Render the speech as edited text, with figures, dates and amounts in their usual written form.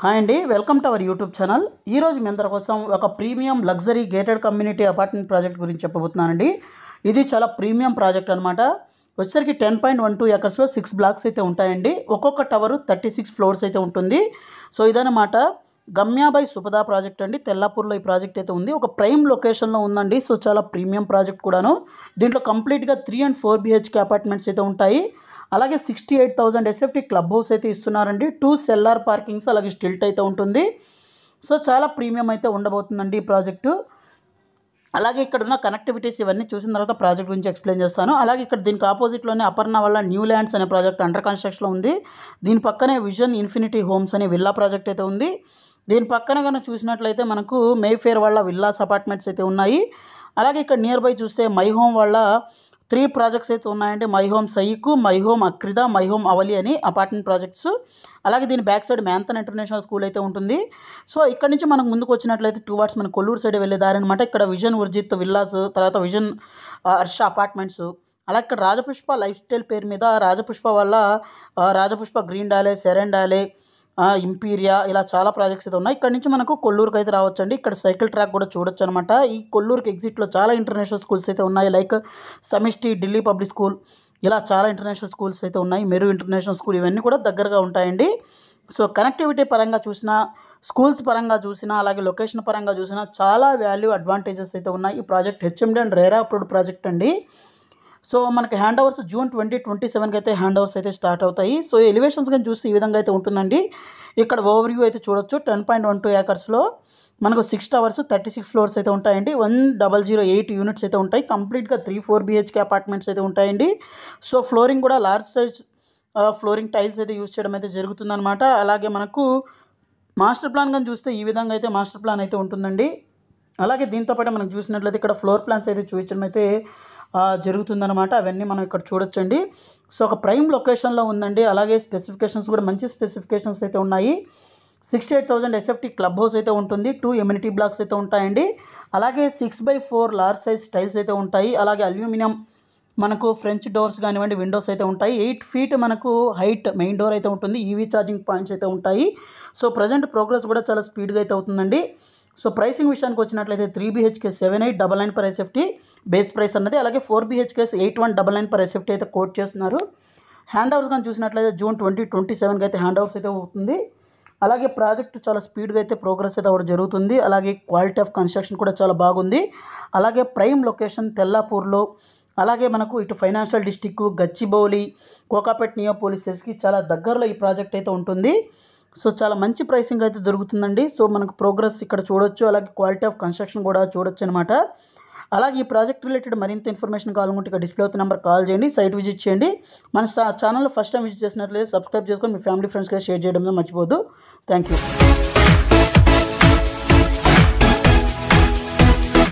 Hi అండి, welcome to our YouTube channel. ఈరోజు మీ అందరి కోసం ఒక premium luxury gated community apartment project గురించి చెప్పబోతున్నానండి. ఇది చాలా ప్రీమియం ప్రాజెక్ట్ అనమాట. వచ్చేసరికి 10.12 ఎకర్స్లో 6 బ్లాక్స్ అయితే ఉంటాయండి. ఒక్కొక్క టవరు 36 ఫ్లోర్స్ అయితే ఉంటుంది. సో ఇదన్నమాట గమ్యాబాయ్ సుపదా ప్రాజెక్ట్ అండి. తెల్లాపూర్లో ఈ ప్రాజెక్ట్ అయితే ఉంది. ఒక ప్రైమ్ లొకేషన్లో ఉందండి. సో చాలా ప్రీమియం ప్రాజెక్ట్ కూడాను. దీంట్లో కంప్లీట్గా 3 and 4 BHK అపార్ట్మెంట్స్ అయితే ఉంటాయి. అలాగే 68,000 SFT క్లబ్ హౌస్ అయితే ఇస్తున్నారండి. 2 సెల్లార్ పార్కింగ్స్, అలాగే స్టిల్ట్ అయితే ఉంటుంది. సో చాలా ప్రీమియం అయితే ఉండబోతుందండి ఈ ప్రాజెక్టు. అలాగే ఇక్కడ ఉన్న కనెక్టివిటీస్ ఇవన్నీ చూసిన తర్వాత ప్రాజెక్ట్ గురించి ఎక్స్ప్లెయిన్ చేస్తాను. అలాగే ఇక్కడ దీనికి ఆపోజిట్లోనే అపర్ణ వల్ల న్యూ ల్యాండ్స్ అనే ప్రాజెక్ట్ అండర్ కన్స్ట్రక్షన్లో ఉంది. దీని పక్కనే విజన్ ఇన్ఫినిటీ హోమ్స్ అనే విల్లా ప్రాజెక్ట్ అయితే ఉంది. దీని పక్కన కనుక చూసినట్లయితే మనకు మేఫేర్ వాళ్ళ విల్లాస్ అపార్ట్మెంట్స్ అయితే ఉన్నాయి. అలాగే ఇక్కడ నియర్ బై చూస్తే మై హోమ్ వాళ్ళ 3 ప్రాజెక్ట్స్ అయితే ఉన్నాయండి. మై హోమ్ సైకు, మై హోమ్ అక్రిదా, మై హోమ్ అవలి అని అపార్ట్మెంట్ ప్రాజెక్ట్స్. అలాగే దీని బ్యాక్ సైడ్ మ్యాంథన్ ఇంటర్నేషనల్ స్కూల్ అయితే ఉంటుంది. సో ఇక్కడ నుంచి మనకు ముందుకు వచ్చినట్లయితే టువర్డ్స్ మన కొల్లూరు సైడ్ వెళ్ళే దారి అనమాట. ఇక్కడ విజన్ ఉర్జిత్ విల్లాస్, తర్వాత విజన్ హర్ష అపార్ట్మెంట్స్, అలాగే ఇక్కడ రాజపుష్ప లైఫ్ స్టైల్ పేరు మీద రాజపుష్ప వాళ్ళ రాజపుష్ప గ్రీన్ డాలే, సెరెన్ డాలే, ఇంపీరియా, ఇలా చాలా ప్రాజెక్ట్స్ అయితే ఉన్నాయి. ఇక్కడ నుంచి మనకు కొల్లూరుకి అయితే రావచ్చండి. ఇక్కడ సైకిల్ ట్రాక్ కూడా చూడొచ్చు అనమాట. ఈ కొల్లూరుకి ఎగ్జిట్లో చాలా ఇంటర్నేషనల్ స్కూల్స్ అయితే ఉన్నాయి. లైక్ సమిష్టి, ఢిల్లీ పబ్లిక్ స్కూల్, ఇలా చాలా ఇంటర్నేషనల్ స్కూల్స్ అయితే ఉన్నాయి. మెరు ఇంటర్నేషనల్ స్కూల్, ఇవన్నీ కూడా దగ్గరగా ఉంటాయండి. సో కనెక్టివిటీ పరంగా చూసినా, స్కూల్స్ పరంగా చూసినా, అలాగే లొకేషన్ పరంగా చూసినా చాలా వాల్యూ అడ్వాంటేజెస్ అయితే ఉన్నాయి. ఈ project HMD and RERA approved project అండి. సో మనకి హ్యాండ్ ఓవర్స్ June 2027కి అయితే హ్యాండ్ ఓవర్స్ అయితే స్టార్ట్ అవుతాయి. సో ఎలివేషన్స్ కానీ చూస్తే ఈ విధంగా అయితే ఉంటుందండి. ఇక్కడ ఓవర్ వ్యూ అయితే చూడొచ్చు. 10.12 ఏకర్స్లో మనకు 6 టవర్స్ 36 ఫ్లోర్స్ అయితే ఉంటాయండి. 1008 యూనిట్స్ అయితే ఉంటాయి. కంప్లీట్గా 3-4 BHK అపార్ట్మెంట్స్ అయితే ఉంటాయండి. సో ఫ్లోరింగ్ కూడా లార్జ్ సైజ్ ఫ్లోరింగ్ టైల్స్ అయితే యూజ్ చేయడం అయితే జరుగుతుందన్నమాట. అలాగే మనకు మాస్టర్ ప్లాన్ కానీ చూస్తే ఈ విధంగా అయితే మాస్టర్ ప్లాన్ అయితే ఉంటుందండి. అలాగే దీంతోపాటు మనం చూసినట్లయితే ఇక్కడ ఫ్లోర్ ప్లాన్స్ అయితే చూపించడం అయితే జరుగుతుందన్నమాట. అవన్నీ మనం ఇక్కడ చూడొచ్చండి. సో ఒక ప్రైమ్ లొకేషన్లో ఉందండి. అలాగే స్పెసిఫికేషన్స్ కూడా మంచి స్పెసిఫికేషన్స్ అయితే ఉన్నాయి. 68,000 SFT క్లబ్ హౌస్ అయితే ఉంటుంది. 2 ఎమ్యూనిటీ బ్లాక్స్ అయితే ఉంటాయండి. అలాగే 6x4 లార్జ్ సైజ్ టైల్స్ అయితే ఉంటాయి. అలాగే అల్యూమినియం మనకు ఫ్రెంచ్ డోర్స్ కానివ్వండి, విండోస్ అయితే ఉంటాయి. 8 feet మనకు హైట్ మెయిన్ డోర్ అయితే ఉంటుంది. ఈవీ ఛార్జింగ్ పాయింట్స్ అయితే ఉంటాయి. సో ప్రజెంట్ ప్రోగ్రెస్ కూడా చాలా స్పీడ్గా అయితే అవుతుందండి. సో ప్రైసింగ్ విషయానికి వచ్చినట్లయితే 3 BHK 7899 per SFT base price అన్నది. అలాగే 4 BHK 8199 per SFT అయితే కోట్ చేస్తున్నారు. హ్యాండ్ ఓవర్స్ కానీ చూసినట్లయితే June 2027కి అయితే హ్యాండ్ ఓవర్స్ అయితే అవుతుంది. అలాగే ప్రాజెక్ట్ చాలా స్పీడ్గా అయితే ప్రోగ్రెస్ అయితే అవ్వడం జరుగుతుంది. అలాగే క్వాలిటీ ఆఫ్ కన్స్ట్రక్షన్ కూడా చాలా బాగుంది. అలాగే ప్రైమ్ లొకేషన్ తెల్లాపూర్లో, అలాగే మనకు ఇటు ఫైనాన్షియల్ డిస్టిక్, గచ్చిబౌలి, కోకాపేట్ నియోపోలిసెస్కి చాలా దగ్గరలో ఈ ప్రాజెక్ట్ అయితే ఉంటుంది. సో చాలా మంచి ప్రైసింగ్ అయితే దొరుకుతుందండి. సో మనకు ప్రోగ్రెస్ ఇక్కడ చూడొచ్చు. అలాగే క్వాలిటీ ఆఫ్ కన్స్ట్రక్షన్ కూడా చూడొచ్చు అనమాట. అలాగే ఈ ప్రాజెక్ట్ రిలేటెడ్ మరింత ఇన్ఫర్మేషన్ కావాలనుకుంటే ఇక్కడ డిస్ప్లే అవుతున్న నెంబర్ కాల్ చేయండి. సైట్ విజిట్ చేయండి. మన ఛానల్లో ఫస్ట్ టైం విజిట్ చేసినట్లయితే సబ్స్క్రైబ్ చేసుకొని మీ ఫ్యామిలీ ఫ్రెండ్స్కి షేర్ చేయడం మర్చిపోవద్దు. Thank you.